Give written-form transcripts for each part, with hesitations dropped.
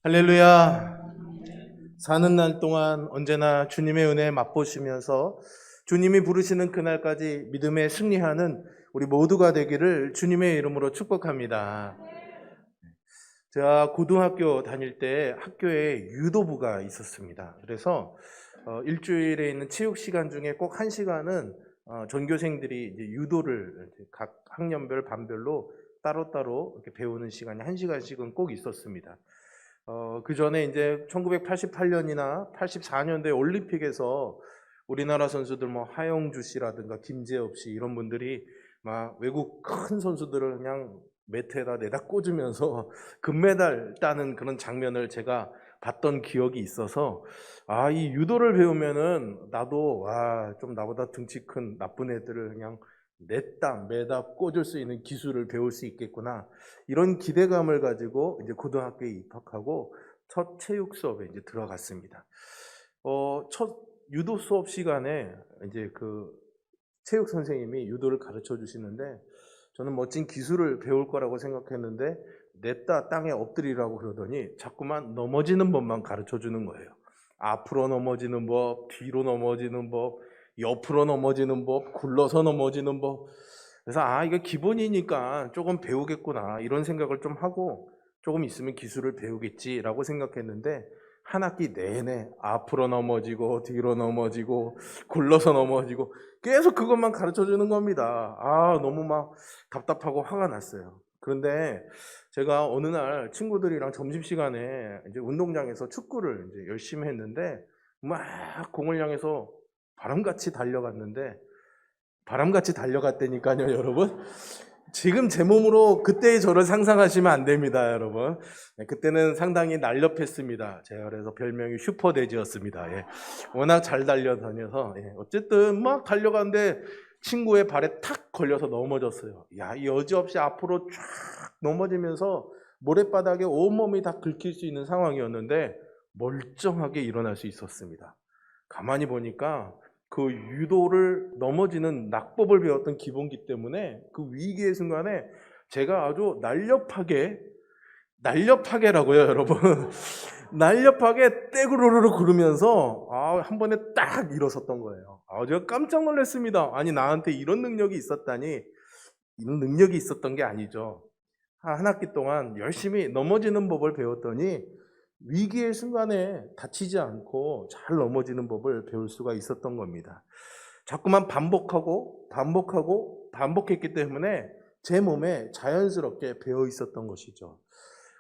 할렐루야. 사는 날 동안 언제나 주님의 은혜에 맛보시면서 주님이 부르시는 그날까지 믿음에 승리하는 우리 모두가 되기를 주님의 이름으로 축복합니다. 제가 고등학교 다닐 때 학교에 유도부가 있었습니다. 그래서 일주일에 있는 체육 시간 중에 꼭 한 시간은 전교생들이 이제 유도를 각 학년별 반별로 따로따로 이렇게 배우는 시간이 한 시간씩은 꼭 있었습니다. 그 전에 이제 1988년이나 84년도에 올림픽에서 우리나라 선수들 뭐 하영주 씨라든가 김재엽 씨 이런 분들이 막 외국 큰 선수들을 그냥 매트에다 내다 꽂으면서 금메달 따는 그런 장면을 제가 봤던 기억이 있어서 이 유도를 배우면은 나도 좀 나보다 등치 큰 나쁜 애들을 그냥 냈다 매다 꽂을 수 있는 기술을 배울 수 있겠구나 이런 기대감을 가지고 이제 고등학교에 입학하고 첫 체육 수업에 이제 들어갔습니다. 첫 유도 수업 시간에 이제 그 체육 선생님이 유도를 가르쳐 주시는데 저는 멋진 기술을 배울 거라고 생각했는데 냈다 땅에 엎드리라고 그러더니 자꾸만 넘어지는 법만 가르쳐 주는 거예요. 앞으로 넘어지는 법, 뒤로 넘어지는 법, 옆으로 넘어지는 법, 굴러서 넘어지는 법. 그래서 이거 기본이니까 조금 배우겠구나 이런 생각을 좀 하고 조금 있으면 기술을 배우겠지라고 생각했는데 한 학기 내내 앞으로 넘어지고 뒤로 넘어지고 굴러서 넘어지고 계속 그것만 가르쳐 주는 겁니다. 너무 막 답답하고 화가 났어요. 그런데 제가 어느 날 친구들이랑 점심시간에 이제 운동장에서 축구를 이제 열심히 했는데 막 공을 향해서 바람같이 달려갔다니까요, 여러분. 지금 제 몸으로 그때의 저를 상상하시면 안 됩니다, 여러분. 그때는 상당히 날렵했습니다. 제가 그래서 별명이 슈퍼돼지였습니다. 워낙 잘 달려다녀서 어쨌든 막 달려가는데 친구의 발에 탁 걸려서 넘어졌어요. 여지없이 앞으로 쫙 넘어지면서 모래바닥에 온몸이 다 긁힐 수 있는 상황이었는데 멀쩡하게 일어날 수 있었습니다. 가만히 보니까 그 유도를 넘어지는 낙법을 배웠던 기본기 때문에 그 위기의 순간에 제가 아주 날렵하게라고요, 여러분. 날렵하게 떼구르르 구르면서 한 번에 딱 일어섰던 거예요. 제가 깜짝 놀랐습니다. 아니 나한테 이런 능력이 있었다니. 이런 능력이 있었던 게 아니죠. 한 학기 동안 열심히 넘어지는 법을 배웠더니 위기의 순간에 다치지 않고 잘 넘어지는 법을 배울 수가 있었던 겁니다. 자꾸만 반복했기 때문에 제 몸에 자연스럽게 배어 있었던 것이죠.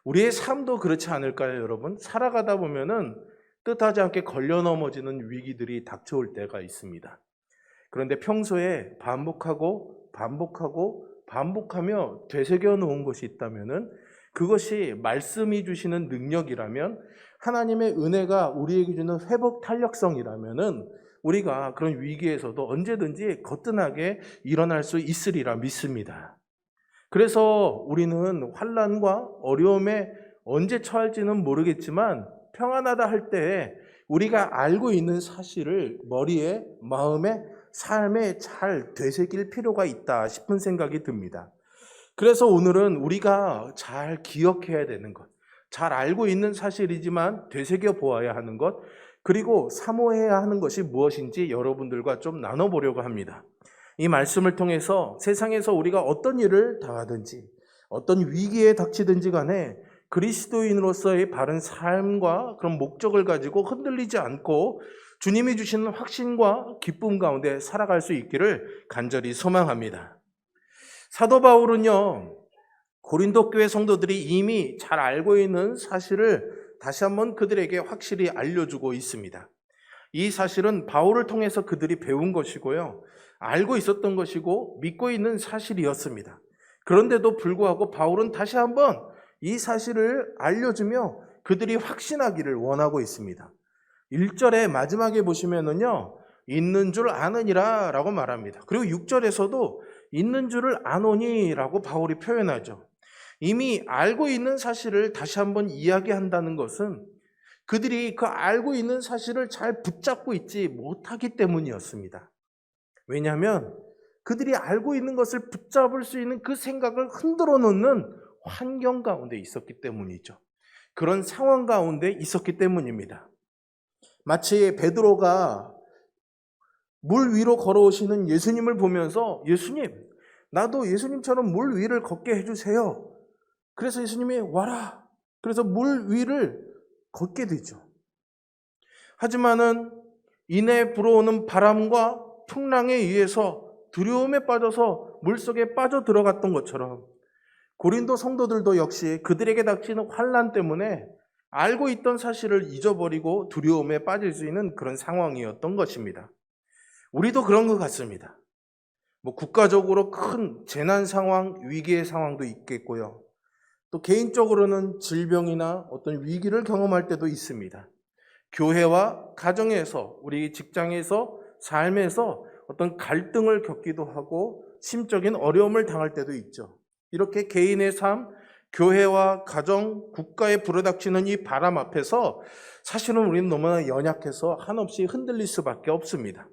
우리의 삶도 그렇지 않을까요, 여러분? 살아가다 보면은 뜻하지 않게 걸려 넘어지는 위기들이 닥쳐올 때가 있습니다. 그런데 평소에 반복하며 되새겨 놓은 것이 있다면은 그것이 말씀이 주시는 능력이라면 하나님의 은혜가 우리에게 주는 회복 탄력성이라면은 우리가 그런 위기에서도 언제든지 거뜬하게 일어날 수 있으리라 믿습니다. 그래서 우리는 환난과 어려움에 언제 처할지는 모르겠지만 평안하다 할 때 우리가 알고 있는 사실을 머리에, 마음에, 삶에 잘 되새길 필요가 있다 싶은 생각이 듭니다. 그래서 오늘은 우리가 잘 기억해야 되는 것, 잘 알고 있는 사실이지만 되새겨 보아야 하는 것, 그리고 사모해야 하는 것이 무엇인지 여러분들과 좀 나눠보려고 합니다. 이 말씀을 통해서 세상에서 우리가 어떤 일을 당하든지 어떤 위기에 닥치든지 간에 그리스도인으로서의 바른 삶과 그런 목적을 가지고 흔들리지 않고 주님이 주시는 확신과 기쁨 가운데 살아갈 수 있기를 간절히 소망합니다. 사도 바울은요, 고린도 교회 성도들이 이미 잘 알고 있는 사실을 다시 한번 그들에게 확실히 알려주고 있습니다. 이 사실은 바울을 통해서 그들이 배운 것이고요, 알고 있었던 것이고 믿고 있는 사실이었습니다. 그런데도 불구하고 바울은 다시 한번 이 사실을 알려주며 그들이 확신하기를 원하고 있습니다. 1절의 마지막에 보시면은요, 있는 줄 아느니라 라고 말합니다. 그리고 6절에서도 있는 줄을 아노니 라고 바울이 표현하죠. 이미 알고 있는 사실을 다시 한번 이야기한다는 것은 그들이 그 알고 있는 사실을 잘 붙잡고 있지 못하기 때문이었습니다. 왜냐하면 그들이 알고 있는 것을 붙잡을 수 있는 그 생각을 흔들어 놓는 환경 가운데 있었기 때문이죠. 그런 상황 가운데 있었기 때문입니다. 마치 베드로가 물 위로 걸어오시는 예수님을 보면서 예수님, 나도 예수님처럼 물 위를 걷게 해주세요. 그래서 예수님이 와라. 그래서 물 위를 걷게 되죠. 하지만은 이내 불어오는 바람과 풍랑에 의해서 두려움에 빠져서 물속에 빠져 들어갔던 것처럼 고린도 성도들도 역시 그들에게 닥치는 환난 때문에 알고 있던 사실을 잊어버리고 두려움에 빠질 수 있는 그런 상황이었던 것입니다. 우리도 그런 것 같습니다. 국가적으로 큰 재난 상황, 위기의 상황도 있겠고요. 또 개인적으로는 질병이나 어떤 위기를 경험할 때도 있습니다. 교회와 가정에서, 우리 직장에서, 삶에서 어떤 갈등을 겪기도 하고 심적인 어려움을 당할 때도 있죠. 이렇게 개인의 삶, 교회와 가정, 국가에 불어닥치는 이 바람 앞에서 사실은 우리는 너무나 연약해서 한없이 흔들릴 수밖에 없습니다.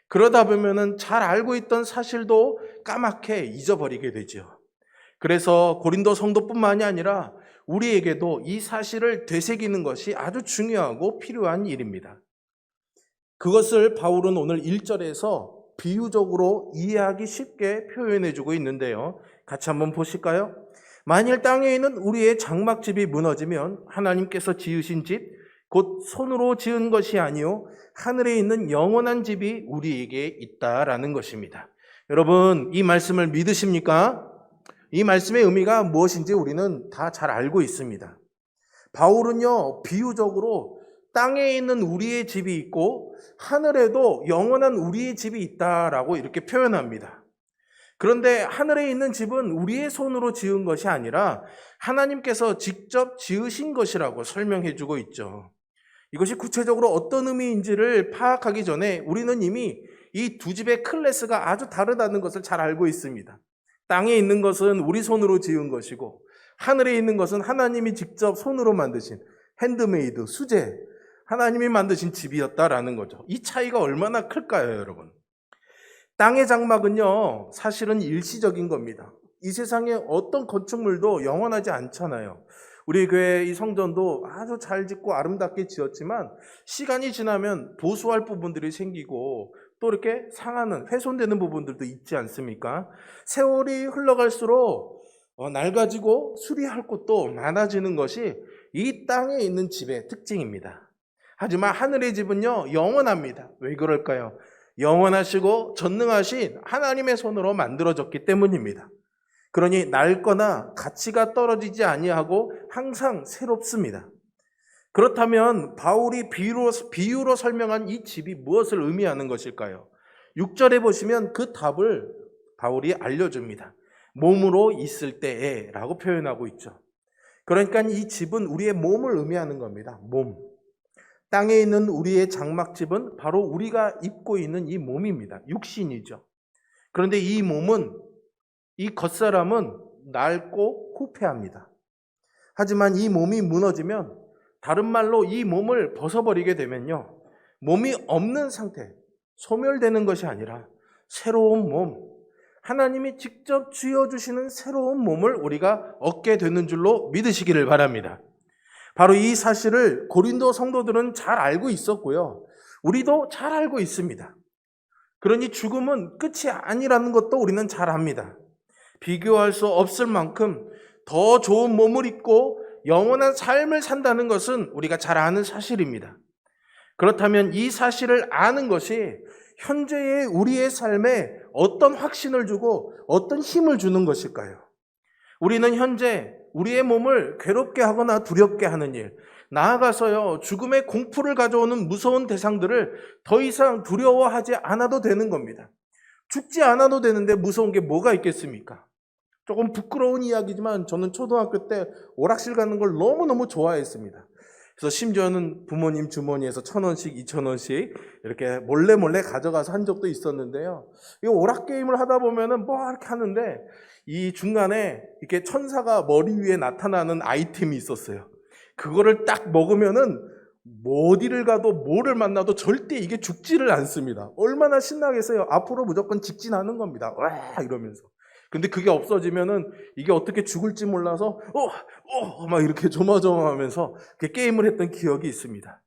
그러다 보면은 잘 알고 있던 사실도 까맣게 잊어버리게 되죠. 그래서 고린도 성도뿐만이 아니라 우리에게도 이 사실을 되새기는 것이 아주 중요하고 필요한 일입니다. 그것을 바울은 오늘 1절에서 비유적으로 이해하기 쉽게 표현해주고 있는데요. 같이 한번 보실까요? 만일 땅에 있는 우리의 장막집이 무너지면 하나님께서 지으신 집, 곧 손으로 지은 것이 아니요 하늘에 있는 영원한 집이 우리에게 있다라는 것입니다. 여러분, 이 말씀을 믿으십니까? 이 말씀의 의미가 무엇인지 우리는 다 잘 알고 있습니다. 바울은요, 비유적으로 땅에 있는 우리의 집이 있고 하늘에도 영원한 우리의 집이 있다라고 이렇게 표현합니다. 그런데 하늘에 있는 집은 우리의 손으로 지은 것이 아니라 하나님께서 직접 지으신 것이라고 설명해 주고 있죠. 이것이 구체적으로 어떤 의미인지를 파악하기 전에 우리는 이미 이 두 집의 클래스가 아주 다르다는 것을 잘 알고 있습니다. 땅에 있는 것은 우리 손으로 지은 것이고 하늘에 있는 것은 하나님이 직접 손으로 만드신 핸드메이드, 수제, 하나님이 만드신 집이었다라는 거죠. 이 차이가 얼마나 클까요, 여러분? 땅의 장막은요, 사실은 일시적인 겁니다. 이 세상에 어떤 건축물도 영원하지 않잖아요. 우리 교회 이 성전도 아주 잘 짓고 아름답게 지었지만 시간이 지나면 보수할 부분들이 생기고 또 이렇게 상하는, 훼손되는 부분들도 있지 않습니까? 세월이 흘러갈수록 낡아지고 수리할 곳도 많아지는 것이 이 땅에 있는 집의 특징입니다. 하지만 하늘의 집은요, 영원합니다. 왜 그럴까요? 영원하시고 전능하신 하나님의 손으로 만들어졌기 때문입니다. 그러니 낡거나 가치가 떨어지지 아니하고 항상 새롭습니다. 그렇다면 바울이 비유로 설명한 이 집이 무엇을 의미하는 것일까요? 6절에 보시면 그 답을 바울이 알려줍니다. 몸으로 있을 때에 라고 표현하고 있죠. 그러니까 이 집은 우리의 몸을 의미하는 겁니다. 몸. 땅에 있는 우리의 장막집은 바로 우리가 입고 있는 이 몸입니다. 육신이죠. 그런데 이 몸은, 이 겉사람은 낡고 후패합니다. 하지만 이 몸이 무너지면, 다른 말로 이 몸을 벗어버리게 되면요, 몸이 없는 상태, 소멸되는 것이 아니라 새로운 몸, 하나님이 직접 쥐어주시는 새로운 몸을 우리가 얻게 되는 줄로 믿으시기를 바랍니다. 바로 이 사실을 고린도 성도들은 잘 알고 있었고요, 우리도 잘 알고 있습니다. 그러니 죽음은 끝이 아니라는 것도 우리는 잘 압니다. 비교할 수 없을 만큼 더 좋은 몸을 입고 영원한 삶을 산다는 것은 우리가 잘 아는 사실입니다. 그렇다면 이 사실을 아는 것이 현재의 우리의 삶에 어떤 확신을 주고 어떤 힘을 주는 것일까요? 우리는 현재 우리의 몸을 괴롭게 하거나 두렵게 하는 일, 나아가서요, 죽음의 공포를 가져오는 무서운 대상들을 더 이상 두려워하지 않아도 되는 겁니다. 죽지 않아도 되는데 무서운 게 뭐가 있겠습니까? 조금 부끄러운 이야기지만 저는 초등학교 때 오락실 가는 걸 너무너무 좋아했습니다. 그래서 심지어는 부모님 주머니에서 1,000원씩, 2,000원씩 이렇게 몰래 가져가서 한 적도 있었는데요. 이 오락 게임을 하다 보면은 이렇게 하는데 이 중간에 이렇게 천사가 머리 위에 나타나는 아이템이 있었어요. 그거를 딱 먹으면은 어디를 가도 뭐를 만나도 절대 이게 죽지를 않습니다. 얼마나 신나겠어요. 앞으로 무조건 직진하는 겁니다. 와 이러면서. 근데 그게 없어지면은 이게 어떻게 죽을지 몰라서 막 이렇게 조마조마하면서 게임을 했던 기억이 있습니다.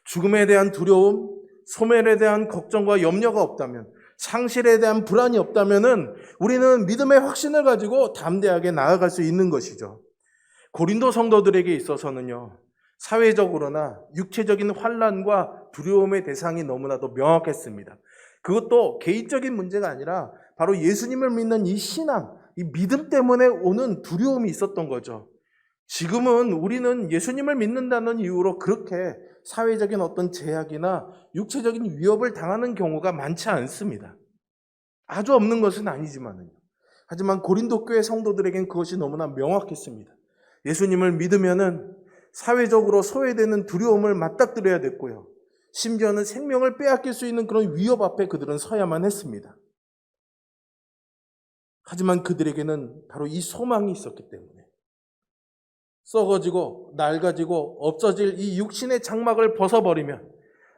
죽음에 대한 두려움, 소멸에 대한 걱정과 염려가 없다면, 상실에 대한 불안이 없다면은 우리는 믿음의 확신을 가지고 담대하게 나아갈 수 있는 것이죠. 고린도 성도들에게 있어서는요, 사회적으로나 육체적인 환난과 두려움의 대상이 너무나도 명확했습니다. 그것도 개인적인 문제가 아니라 바로 예수님을 믿는 이 신앙, 이 믿음 때문에 오는 두려움이 있었던 거죠. 지금은 우리는 예수님을 믿는다는 이유로 그렇게 사회적인 어떤 제약이나 육체적인 위협을 당하는 경우가 많지 않습니다. 아주 없는 것은 아니지만요. 하지만 고린도 교회 성도들에겐 그것이 너무나 명확했습니다. 예수님을 믿으면은 사회적으로 소외되는 두려움을 맞닥뜨려야 됐고요. 심지어는 생명을 빼앗길 수 있는 그런 위협 앞에 그들은 서야만 했습니다. 하지만 그들에게는 바로 이 소망이 있었기 때문에 썩어지고 낡아지고 없어질 이 육신의 장막을 벗어버리면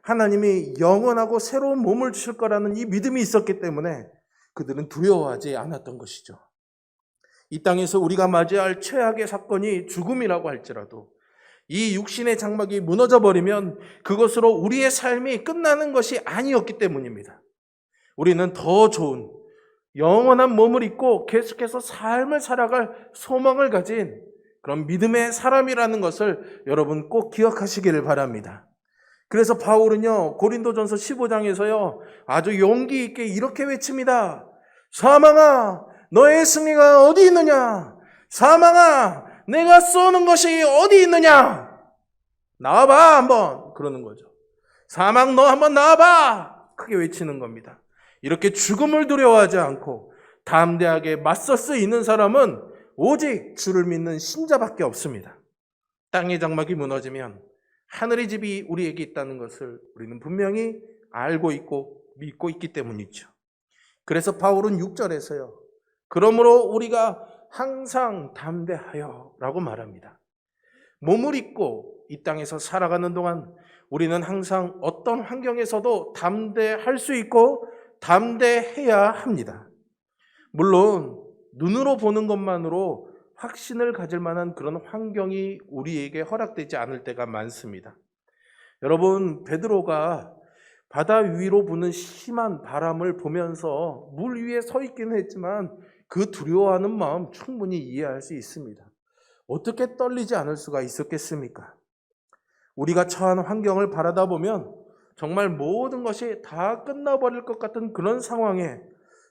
하나님이 영원하고 새로운 몸을 주실 거라는 이 믿음이 있었기 때문에 그들은 두려워하지 않았던 것이죠. 이 땅에서 우리가 맞이할 최악의 사건이 죽음이라고 할지라도 이 육신의 장막이 무너져버리면 그것으로 우리의 삶이 끝나는 것이 아니었기 때문입니다. 우리는 더 좋은 영원한 몸을 입고 계속해서 삶을 살아갈 소망을 가진 그런 믿음의 사람이라는 것을 여러분 꼭 기억하시기를 바랍니다. 그래서 바울은요, 고린도전서 15장에서요, 아주 용기 있게 이렇게 외칩니다. 사망아, 너의 승리가 어디 있느냐? 사망아, 내가 쏘는 것이 어디 있느냐? 나와봐 한번, 그러는 거죠. 사망 너 한번 나와봐, 크게 외치는 겁니다. 이렇게 죽음을 두려워하지 않고 담대하게 맞설 수 있는 사람은 오직 주를 믿는 신자밖에 없습니다. 땅의 장막이 무너지면 하늘의 집이 우리에게 있다는 것을 우리는 분명히 알고 있고 믿고 있기 때문이죠. 그래서 바울은 6절에서요, 그러므로 우리가 항상 담대하여 라고 말합니다. 몸을 입고 이 땅에서 살아가는 동안 우리는 항상 어떤 환경에서도 담대할 수 있고 담대해야 합니다. 물론 눈으로 보는 것만으로 확신을 가질 만한 그런 환경이 우리에게 허락되지 않을 때가 많습니다. 여러분, 베드로가 바다 위로 부는 심한 바람을 보면서 물 위에 서 있기는 했지만 그 두려워하는 마음 충분히 이해할 수 있습니다. 어떻게 떨리지 않을 수가 있었겠습니까? 우리가 처한 환경을 바라다 보면 정말 모든 것이 다 끝나버릴 것 같은 그런 상황에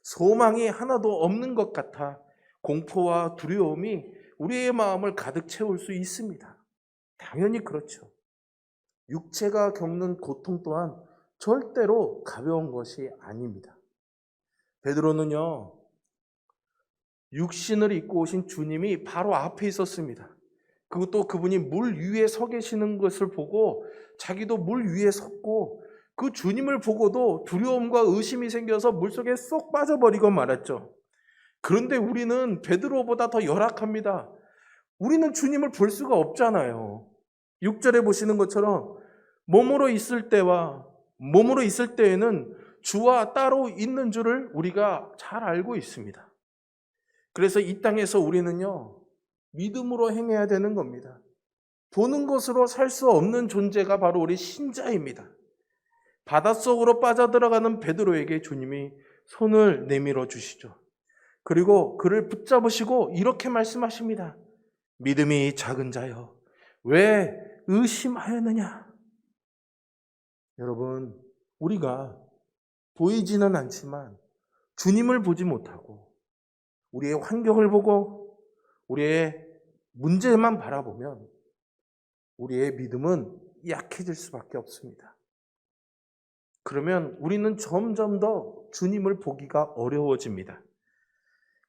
소망이 하나도 없는 것 같아 공포와 두려움이 우리의 마음을 가득 채울 수 있습니다. 당연히 그렇죠. 육체가 겪는 고통 또한 절대로 가벼운 것이 아닙니다. 베드로는요, 육신을 입고 오신 주님이 바로 앞에 있었습니다. 그것도 그분이 물 위에 서 계시는 것을 보고 자기도 물 위에 섰고 그 주님을 보고도 두려움과 의심이 생겨서 물속에 쏙 빠져버리고 말았죠. 그런데 우리는 베드로보다 더 열악합니다. 우리는 주님을 볼 수가 없잖아요. 6절에 보시는 것처럼 몸으로 있을 때에는 주와 따로 있는 줄을 우리가 잘 알고 있습니다. 그래서 이 땅에서 우리는요, 믿음으로 행해야 되는 겁니다. 보는 것으로 살 수 없는 존재가 바로 우리 신자입니다. 바닷속으로 빠져들어가는 베드로에게 주님이 손을 내밀어 주시죠. 그리고 그를 붙잡으시고 이렇게 말씀하십니다. 믿음이 작은 자여, 왜 의심하였느냐? 여러분, 우리가 보이지는 않지만 주님을 보지 못하고 우리의 환경을 보고 우리의 문제만 바라보면 우리의 믿음은 약해질 수밖에 없습니다. 그러면 우리는 점점 더 주님을 보기가 어려워집니다.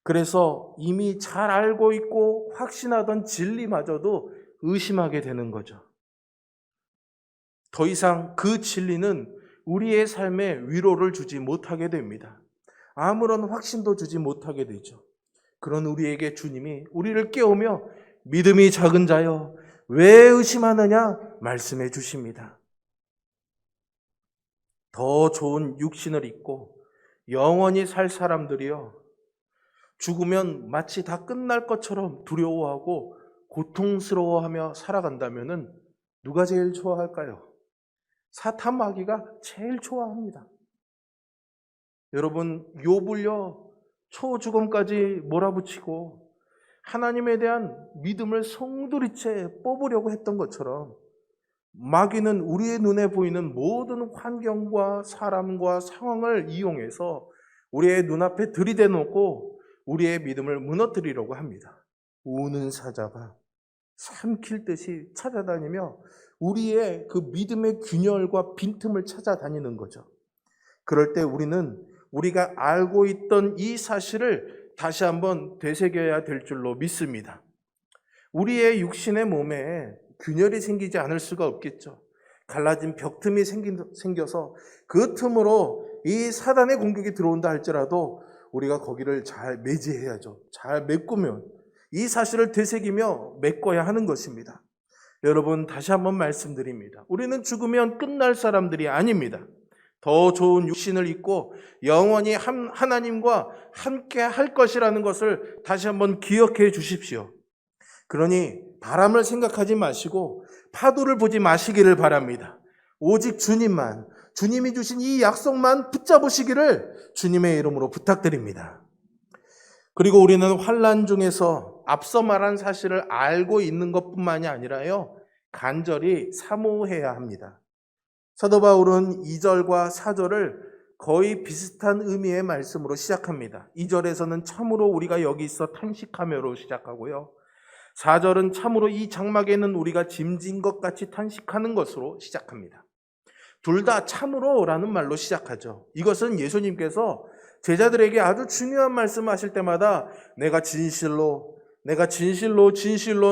그래서 이미 잘 알고 있고 확신하던 진리마저도 의심하게 되는 거죠. 더 이상 그 진리는 우리의 삶에 위로를 주지 못하게 됩니다. 아무런 확신도 주지 못하게 되죠. 그런 우리에게 주님이 우리를 깨우며 믿음이 작은 자여 왜 의심하느냐 말씀해 주십니다. 더 좋은 육신을 입고 영원히 살 사람들이요, 죽으면 마치 다 끝날 것처럼 두려워하고 고통스러워하며 살아간다면은 누가 제일 좋아할까요? 사탄 마귀가 제일 좋아합니다. 여러분, 욥을요 초죽음까지 몰아붙이고 하나님에 대한 믿음을 송두리째 뽑으려고 했던 것처럼 마귀는 우리의 눈에 보이는 모든 환경과 사람과 상황을 이용해서 우리의 눈앞에 들이대 놓고 우리의 믿음을 무너뜨리려고 합니다. 우는 사자가 삼킬 듯이 찾아다니며 우리의 그 믿음의 균열과 빈틈을 찾아다니는 거죠. 그럴 때 우리는 우리가 알고 있던 이 사실을 다시 한번 되새겨야 될 줄로 믿습니다. 우리의 육신의 몸에 균열이 생기지 않을 수가 없겠죠. 갈라진 벽틈이 생겨서 그 틈으로 이 사단의 공격이 들어온다 할지라도 우리가 거기를 잘 매지해야죠. 잘 메꾸면 이 사실을 되새기며 메꿔야 하는 것입니다. 여러분, 다시 한번 말씀드립니다. 우리는 죽으면 끝날 사람들이 아닙니다. 더 좋은 육신을 입고 영원히 하나님과 함께 할 것이라는 것을 다시 한번 기억해 주십시오. 그러니 바람을 생각하지 마시고 파도를 보지 마시기를 바랍니다. 오직 주님만, 주님이 주신 이 약속만 붙잡으시기를 주님의 이름으로 부탁드립니다. 그리고 우리는 환난 중에서 앞서 말한 사실을 알고 있는 것뿐만이 아니라요, 간절히 사모해야 합니다. 사도 바울은 2절과 4절을 거의 비슷한 의미의 말씀으로 시작합니다. 2절에서는 참으로 우리가 여기 있어 탄식하며로 시작하고요. 4절은 참으로 이 장막에는 우리가 짐진 것 같이 탄식하는 것으로 시작합니다. 둘 다 참으로라는 말로 시작하죠. 이것은 예수님께서 제자들에게 아주 중요한 말씀하실 때마다 내가 진실로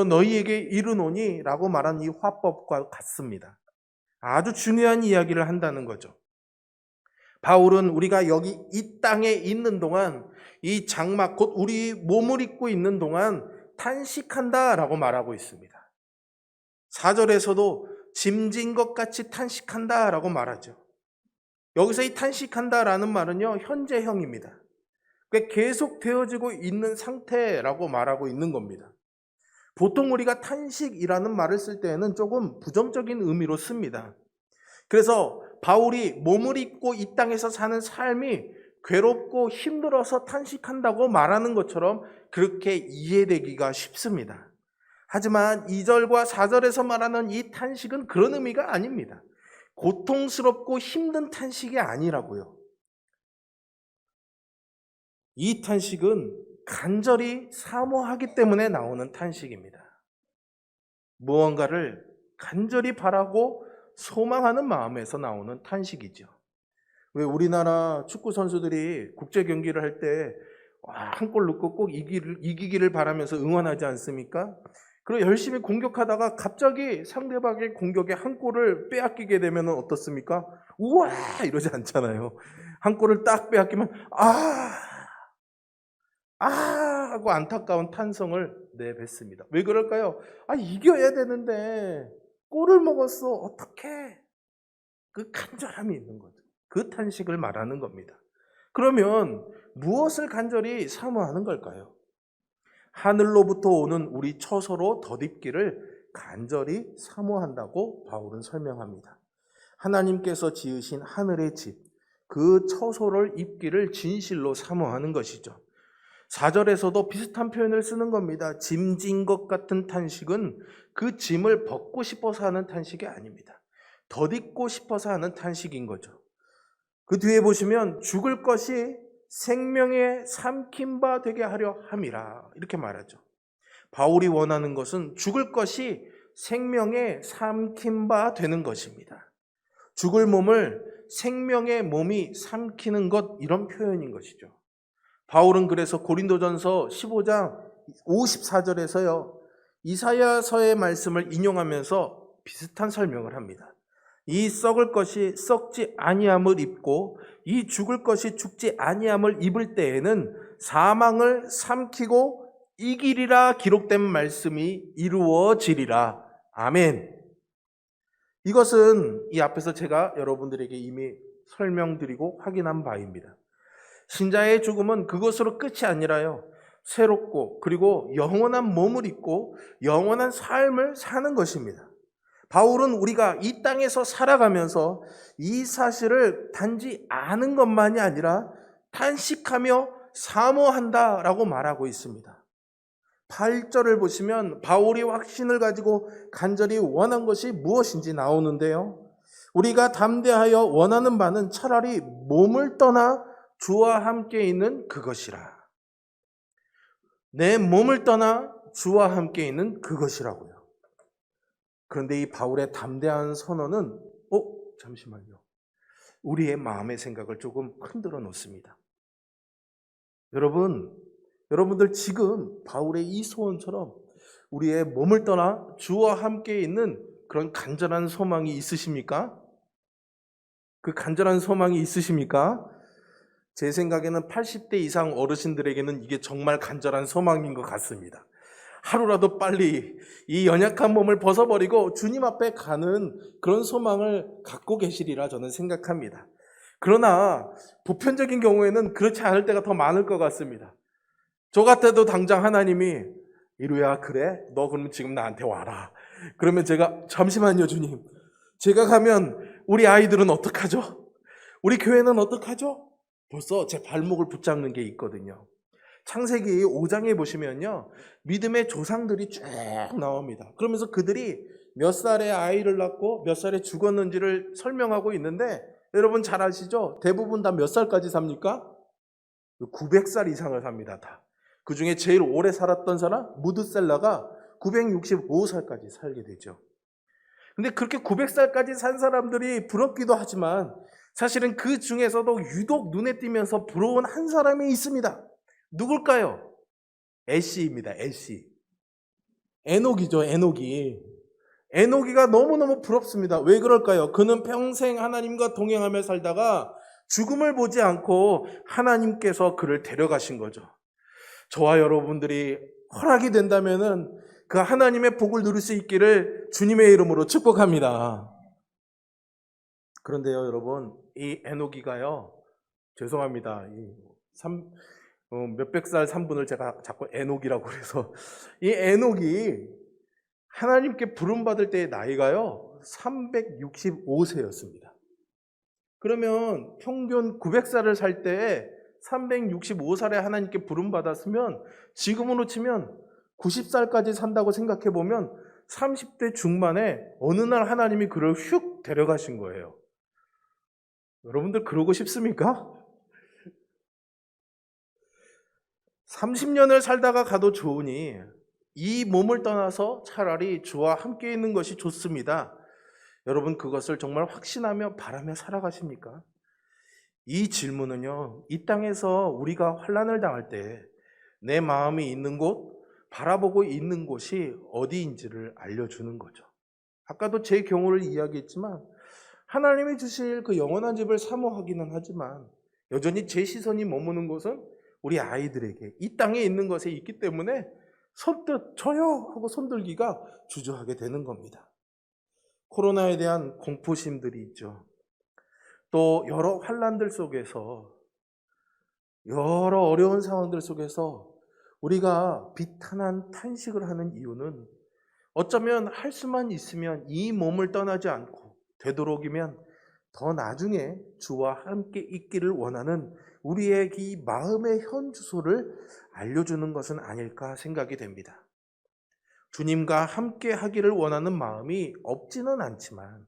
너희에게 이르노니 라고 말한 이 화법과 같습니다. 아주 중요한 이야기를 한다는 거죠. 바울은 우리가 여기 이 땅에 있는 동안 이 장막 곧 우리 몸을 입고 있는 동안 탄식한다라고 말하고 있습니다. 4절에서도 짐진 것 같이 탄식한다라고 말하죠. 여기서 이 탄식한다라는 말은요, 현재형입니다. 그러니까 계속 되어지고 있는 상태라고 말하고 있는 겁니다. 보통 우리가 탄식이라는 말을 쓸 때에는 조금 부정적인 의미로 씁니다. 그래서 바울이 몸을 입고 이 땅에서 사는 삶이 괴롭고 힘들어서 탄식한다고 말하는 것처럼 그렇게 이해되기가 쉽습니다. 하지만 2절과 4절에서 말하는 이 탄식은 그런 의미가 아닙니다. 고통스럽고 힘든 탄식이 아니라고요. 이 탄식은 간절히 사모하기 때문에 나오는 탄식입니다. 무언가를 간절히 바라고 소망하는 마음에서 나오는 탄식이죠. 왜 우리나라 축구 선수들이 국제 경기를 할 때 한 골 넣고 꼭 이기기를 바라면서 응원하지 않습니까? 그리고 열심히 공격하다가 갑자기 상대방의 공격에 한 골을 빼앗기게 되면 어떻습니까? 우와! 이러지 않잖아요. 한 골을 딱 빼앗기면 하고 안타까운 탄성을 내뱉습니다. 왜 그럴까요? 이겨야 되는데 골을 먹었어. 어떡해? 그 간절함이 있는 거죠. 그 탄식을 말하는 겁니다. 그러면 무엇을 간절히 사모하는 걸까요? 하늘로부터 오는 우리 처소로 덧입기를 간절히 사모한다고 바울은 설명합니다. 하나님께서 지으신 하늘의 집, 그 처소를 입기를 진실로 사모하는 것이죠. 4절에서도 비슷한 표현을 쓰는 겁니다. 짐진 것 같은 탄식은 그 짐을 벗고 싶어서 하는 탄식이 아닙니다. 덧입고 싶어서 하는 탄식인 거죠. 그 뒤에 보시면 죽을 것이 생명의 삼킨 바 되게 하려 함이라 이렇게 말하죠. 바울이 원하는 것은 죽을 것이 생명의 삼킨 바 되는 것입니다. 죽을 몸을 생명의 몸이 삼키는 것, 이런 표현인 것이죠. 바울은 그래서 고린도전서 15장 54절에서요, 이사야서의 말씀을 인용하면서 비슷한 설명을 합니다. 이 썩을 것이 썩지 아니함을 입고 이 죽을 것이 죽지 아니함을 입을 때에는 사망을 삼키고 이기리라 기록된 말씀이 이루어지리라. 아멘. 이것은 이 앞에서 제가 여러분들에게 이미 설명드리고 확인한 바입니다. 신자의 죽음은 그것으로 끝이 아니라요, 새롭고 그리고 영원한 몸을 입고 영원한 삶을 사는 것입니다. 바울은 우리가 이 땅에서 살아가면서 이 사실을 단지 아는 것만이 아니라 탄식하며 사모한다라고 말하고 있습니다. 8절을 보시면 바울이 확신을 가지고 간절히 원한 것이 무엇인지 나오는데요. 우리가 담대하여 원하는 바는 차라리 몸을 떠나 주와 함께 있는 그것이라. 내 몸을 떠나 주와 함께 있는 그것이라고요. 그런데 이 바울의 담대한 선언은 잠시만요. 우리의 마음의 생각을 조금 흔들어 놓습니다. 여러분들 지금 바울의 이 소원처럼 우리의 몸을 떠나 주와 함께 있는 그런 간절한 소망이 있으십니까? 그 간절한 소망이 있으십니까? 제 생각에는 80대 이상 어르신들에게는 이게 정말 간절한 소망인 것 같습니다. 하루라도 빨리 이 연약한 몸을 벗어버리고 주님 앞에 가는 그런 소망을 갖고 계시리라 저는 생각합니다. 그러나 보편적인 경우에는 그렇지 않을 때가 더 많을 것 같습니다. 저 같아도 당장 하나님이 이루야 그래? 너 그러면 지금 나한테 와라. 그러면 제가 잠시만요 주님. 제가 가면 우리 아이들은 어떡하죠? 우리 교회는 어떡하죠? 벌써 제 발목을 붙잡는 게 있거든요. 창세기 5장에 보시면요. 믿음의 조상들이 쭉 나옵니다. 그러면서 그들이 몇 살에 아이를 낳고 몇 살에 죽었는지를 설명하고 있는데 여러분 잘 아시죠? 대부분 다 몇 살까지 삽니까? 900살 이상을 삽니다. 다. 그 중에 제일 오래 살았던 사람 무드셀라가 965살까지 살게 되죠. 근데 그렇게 900살까지 산 사람들이 부럽기도 하지만 사실은 그 중에서도 유독 눈에 띄면서 부러운 한 사람이 있습니다. 누굴까요? 애씨입니다. 애씨. 에녹이죠. 에녹이가 너무너무 부럽습니다. 왜 그럴까요? 그는 평생 하나님과 동행하며 살다가 죽음을 보지 않고 하나님께서 그를 데려가신 거죠. 저와 여러분들이 허락이 된다면은 그 하나님의 복을 누릴 수 있기를 주님의 이름으로 축복합니다. 그런데요, 여러분, 이 에녹이가요, 죄송합니다. 몇백 살 산분을 제가 자꾸 에녹이라고 그래서 이 에녹이 하나님께 부름받을 때의 나이가요 365세였습니다. 그러면 평균 900살을 살 때에 365살에 하나님께 부름받았으면 지금으로 치면 90살까지 산다고 생각해 보면 30대 중반에 어느 날 하나님이 그를 휙 데려가신 거예요. 여러분들 그러고 싶습니까? 30년을 살다가 가도 좋으니 이 몸을 떠나서 차라리 주와 함께 있는 것이 좋습니다. 여러분 그것을 정말 확신하며 바라며 살아가십니까? 이 질문은요, 이 땅에서 우리가 환난을 당할 때 내 마음이 있는 곳, 바라보고 있는 곳이 어디인지를 알려주는 거죠. 아까도 제 경우를 이야기했지만 하나님이 주실 그 영원한 집을 사모하기는 하지만 여전히 제 시선이 머무는 곳은 우리 아이들에게 이 땅에 있는 것에 있기 때문에 선뜻 저요 하고 손들기가 주저하게 되는 겁니다. 코로나에 대한 공포심들이 있죠. 또 여러 환난들 속에서 여러 어려운 상황들 속에서 우리가 비탄한 탄식을 하는 이유는 어쩌면 할 수만 있으면 이 몸을 떠나지 않고 되도록이면 더 나중에 주와 함께 있기를 원하는 우리의 이 마음의 현 주소를 알려주는 것은 아닐까 생각이 됩니다. 주님과 함께 하기를 원하는 마음이 없지는 않지만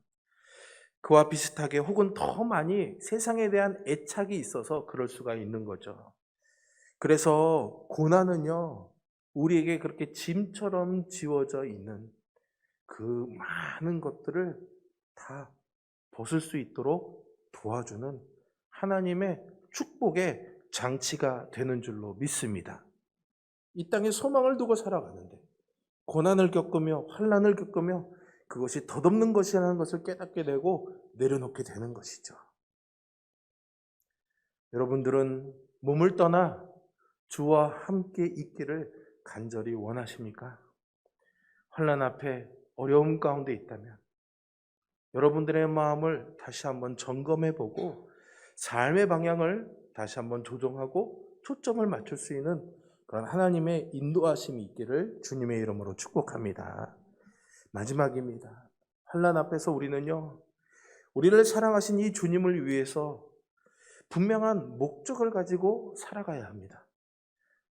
그와 비슷하게 혹은 더 많이 세상에 대한 애착이 있어서 그럴 수가 있는 거죠. 그래서 고난은요, 우리에게 그렇게 짐처럼 지워져 있는 그 많은 것들을 다 벗을 수 있도록 도와주는 하나님의 축복의 장치가 되는 줄로 믿습니다. 이 땅에 소망을 두고 살아가는데 고난을 겪으며 환난을 겪으며 그것이 덧없는 것이라는 것을 깨닫게 되고 내려놓게 되는 것이죠. 여러분들은 몸을 떠나 주와 함께 있기를 간절히 원하십니까? 환난 앞에 어려움 가운데 있다면 여러분들의 마음을 다시 한번 점검해보고 삶의 방향을 다시 한번 조정하고 초점을 맞출 수 있는 그런 하나님의 인도하심이 있기를 주님의 이름으로 축복합니다. 마지막입니다. 환난 앞에서 우리는요, 우리를 사랑하신 이 주님을 위해서 분명한 목적을 가지고 살아가야 합니다.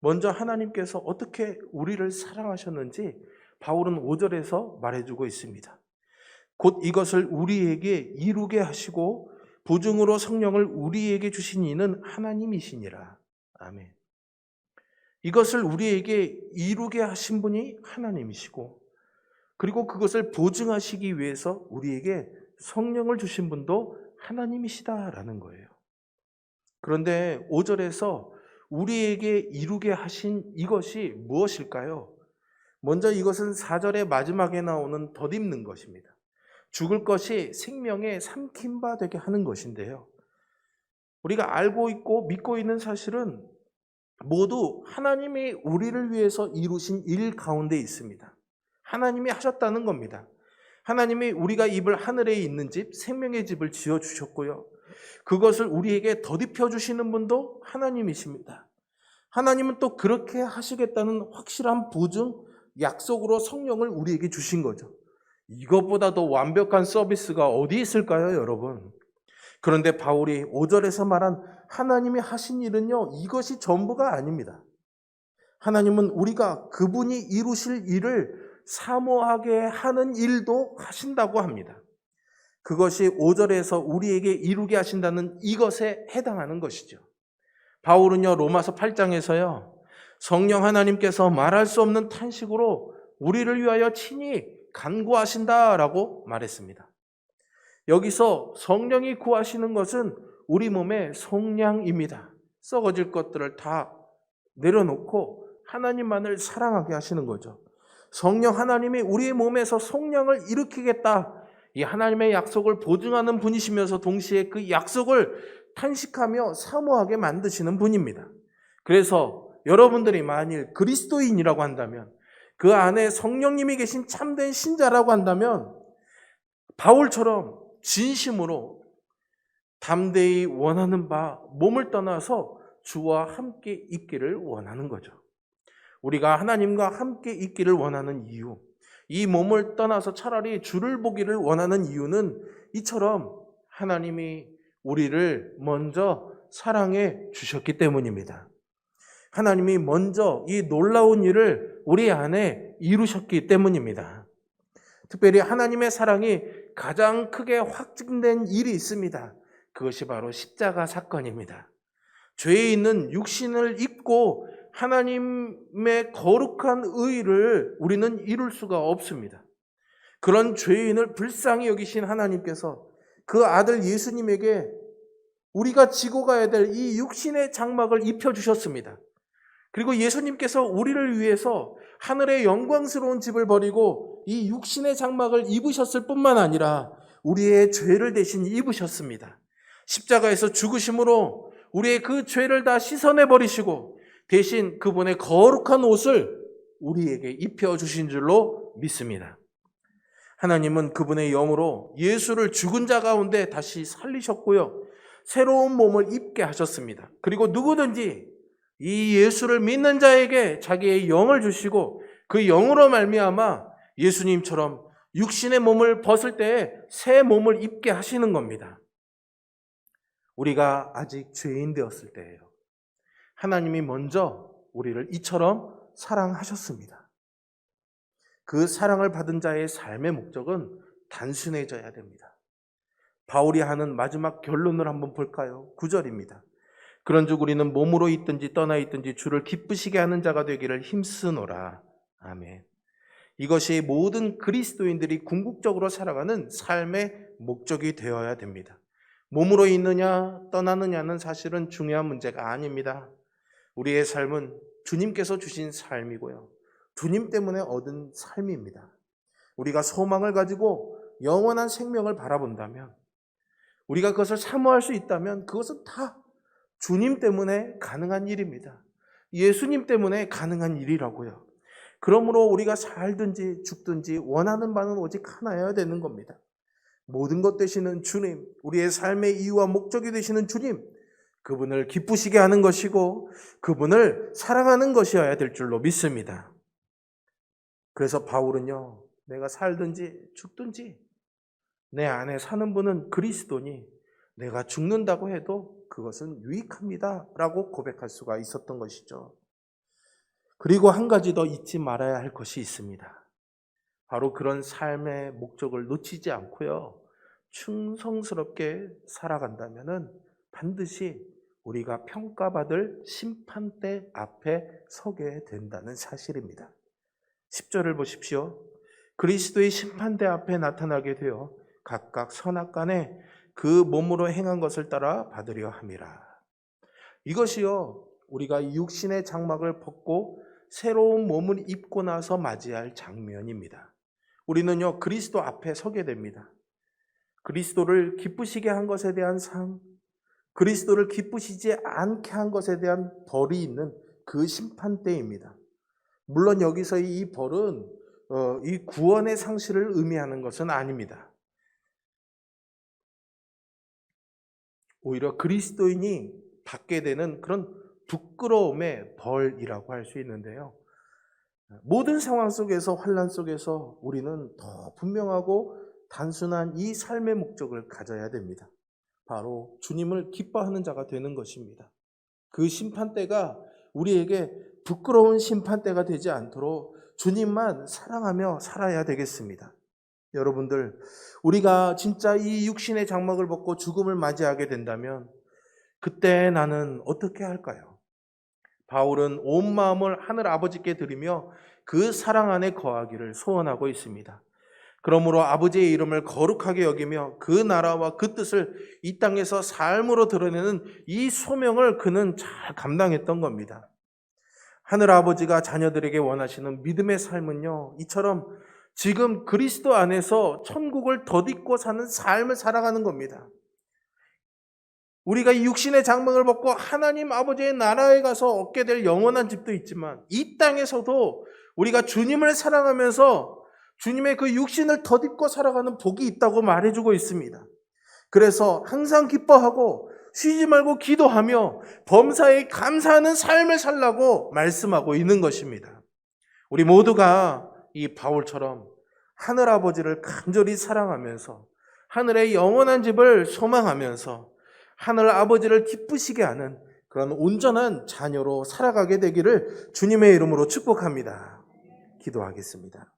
먼저 하나님께서 어떻게 우리를 사랑하셨는지 바울은 5절에서 말해주고 있습니다. 곧 이것을 우리에게 이루게 하시고 보증으로 성령을 우리에게 주신 이는 하나님이시니라. 아멘. 이것을 우리에게 이루게 하신 분이 하나님이시고, 그리고 그것을 보증하시기 위해서 우리에게 성령을 주신 분도 하나님이시다라는 거예요. 그런데 5절에서 우리에게 이루게 하신 이것이 무엇일까요? 먼저 이것은 4절의 마지막에 나오는 덧입는 것입니다. 죽을 것이 생명에 삼킨 바 되게 하는 것인데요. 우리가 알고 있고 믿고 있는 사실은 모두 하나님이 우리를 위해서 이루신 일 가운데 있습니다. 하나님이 하셨다는 겁니다. 하나님이 우리가 입을 하늘에 있는 집, 생명의 집을 지어주셨고요. 그것을 우리에게 덧입혀 주시는 분도 하나님이십니다. 하나님은 또 그렇게 하시겠다는 확실한 보증, 약속으로 성령을 우리에게 주신 거죠. 이것보다 더 완벽한 서비스가 어디 있을까요, 여러분? 그런데 바울이 5절에서 말한 하나님이 하신 일은요, 이것이 전부가 아닙니다. 하나님은 우리가 그분이 이루실 일을 사모하게 하는 일도 하신다고 합니다. 그것이 5절에서 우리에게 이루게 하신다는 이것에 해당하는 것이죠. 바울은요, 로마서 8장에서요, 성령 하나님께서 말할 수 없는 탄식으로 우리를 위하여 친히 간구하신다라고 말했습니다. 여기서 성령이 구하시는 것은 우리 몸의 속량입니다. 썩어질 것들을 다 내려놓고 하나님만을 사랑하게 하시는 거죠. 성령 하나님이 우리의 몸에서 속량을 일으키겠다, 이 하나님의 약속을 보증하는 분이시면서 동시에 그 약속을 탄식하며 사모하게 만드시는 분입니다. 그래서 여러분들이 만일 그리스도인이라고 한다면, 그 안에 성령님이 계신 참된 신자라고 한다면 바울처럼 진심으로 담대히 원하는 바 몸을 떠나서 주와 함께 있기를 원하는 거죠. 우리가 하나님과 함께 있기를 원하는 이유, 이 몸을 떠나서 차라리 주를 보기를 원하는 이유는 이처럼 하나님이 우리를 먼저 사랑해 주셨기 때문입니다. 하나님이 먼저 이 놀라운 일을 우리 안에 이루셨기 때문입니다. 특별히 하나님의 사랑이 가장 크게 확증된 일이 있습니다. 그것이 바로 십자가 사건입니다. 죄에 있는 육신을 입고 하나님의 거룩한 의를 우리는 이룰 수가 없습니다. 그런 죄인을 불쌍히 여기신 하나님께서 그 아들 예수님에게 우리가 지고 가야 될 이 육신의 장막을 입혀주셨습니다. 그리고 예수님께서 우리를 위해서 하늘의 영광스러운 집을 버리고 이 육신의 장막을 입으셨을 뿐만 아니라 우리의 죄를 대신 입으셨습니다. 십자가에서 죽으심으로 우리의 그 죄를 다 씻어내버리시고 대신 그분의 거룩한 옷을 우리에게 입혀주신 줄로 믿습니다. 하나님은 그분의 영으로 예수를 죽은 자 가운데 다시 살리셨고요, 새로운 몸을 입게 하셨습니다. 그리고 누구든지 이 예수를 믿는 자에게 자기의 영을 주시고 그 영으로 말미암아 예수님처럼 육신의 몸을 벗을 때에 새 몸을 입게 하시는 겁니다. 우리가 아직 죄인 되었을 때예요. 하나님이 먼저 우리를 이처럼 사랑하셨습니다. 그 사랑을 받은 자의 삶의 목적은 단순해져야 됩니다. 바울이 하는 마지막 결론을 한번 볼까요? 9절입니다. 그런즉 우리는 몸으로 있든지 떠나 있든지 주를 기쁘시게 하는 자가 되기를 힘쓰노라. 아멘. 이것이 모든 그리스도인들이 궁극적으로 살아가는 삶의 목적이 되어야 됩니다. 몸으로 있느냐 떠나느냐는 사실은 중요한 문제가 아닙니다. 우리의 삶은 주님께서 주신 삶이고요, 주님 때문에 얻은 삶입니다. 우리가 소망을 가지고 영원한 생명을 바라본다면, 우리가 그것을 사모할 수 있다면 그것은 다 주님 때문에 가능한 일입니다. 예수님 때문에 가능한 일이라고요. 그러므로 우리가 살든지 죽든지 원하는 바는 오직 하나여야 되는 겁니다. 모든 것 되시는 주님, 우리의 삶의 이유와 목적이 되시는 주님, 그분을 기쁘시게 하는 것이고 그분을 사랑하는 것이어야 될 줄로 믿습니다. 그래서 바울은요, 내가 살든지 죽든지 내 안에 사는 분은 그리스도니 내가 죽는다고 해도 그것은 유익합니다 라고 고백할 수가 있었던 것이죠. 그리고 한 가지 더 잊지 말아야 할 것이 있습니다. 바로 그런 삶의 목적을 놓치지 않고요, 충성스럽게 살아간다면 반드시 우리가 평가받을 심판대 앞에 서게 된다는 사실입니다. 10절을 보십시오. 그리스도의 심판대 앞에 나타나게 되어 각각 선악간에 그 몸으로 행한 것을 따라 받으려 함이라. 이것이요, 우리가 육신의 장막을 벗고 새로운 몸을 입고 나서 맞이할 장면입니다. 우리는요, 그리스도 앞에 서게 됩니다. 그리스도를 기쁘시게 한 것에 대한 상, 그리스도를 기쁘시지 않게 한 것에 대한 벌이 있는 그 심판대입니다. 물론 여기서의 이 벌은 이 구원의 상실을 의미하는 것은 아닙니다. 오히려 그리스도인이 받게 되는 그런 부끄러움의 벌이라고 할 수 있는데요. 모든 상황 속에서, 환난 속에서 우리는 더 분명하고 단순한 이 삶의 목적을 가져야 됩니다. 바로 주님을 기뻐하는 자가 되는 것입니다. 그 심판대가 우리에게 부끄러운 심판대가 되지 않도록 주님만 사랑하며 살아야 되겠습니다. 여러분들, 우리가 진짜 이 육신의 장막을 벗고 죽음을 맞이하게 된다면 그때 나는 어떻게 할까요? 바울은 온 마음을 하늘 아버지께 드리며 그 사랑 안에 거하기를 소원하고 있습니다. 그러므로 아버지의 이름을 거룩하게 여기며 그 나라와 그 뜻을 이 땅에서 삶으로 드러내는 이 소명을 그는 잘 감당했던 겁니다. 하늘 아버지가 자녀들에게 원하시는 믿음의 삶은요, 이처럼 지금 그리스도 안에서 천국을 덧입고 사는 삶을 살아가는 겁니다. 우리가 이 육신의 장막을 벗고 하나님 아버지의 나라에 가서 얻게 될 영원한 집도 있지만 이 땅에서도 우리가 주님을 사랑하면서 주님의 그 육신을 덧입고 살아가는 복이 있다고 말해주고 있습니다. 그래서 항상 기뻐하고 쉬지 말고 기도하며 범사에 감사하는 삶을 살라고 말씀하고 있는 것입니다. 우리 모두가 이 바울처럼 하늘 아버지를 간절히 사랑하면서 하늘의 영원한 집을 소망하면서 하늘 아버지를 기쁘시게 하는 그런 온전한 자녀로 살아가게 되기를 주님의 이름으로 축복합니다. 기도하겠습니다.